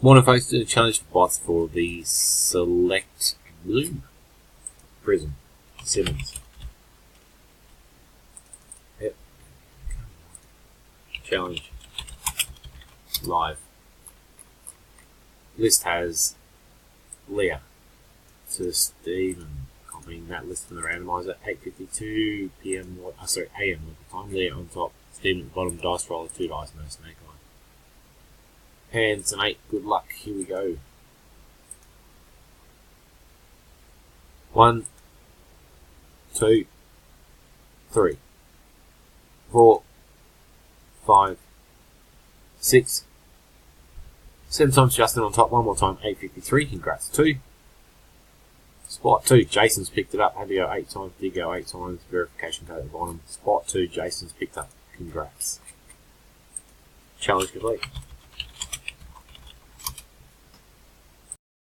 Morning folks, do a challenge for bots for the Select Blue Prism Simmons. Yep. Challenge. Live. List has Leah to Stephen. Copying that list from the randomizer. 8:52 PM. AM local time. Leah on top. Stephen at the bottom. Dice roller. 2 dice. No snake eye. Hands and 8. Good luck. Here we go. 1, 2, 3, 4, 5, 6, 7 times Justin on top. One more time. 8:53. Congrats. 2. Spot 2. Jason's picked it up. Had to go 8 times. Did go 8 times. Verification code at the bottom. Spot 2. Jason's picked up. Congrats. Challenge complete.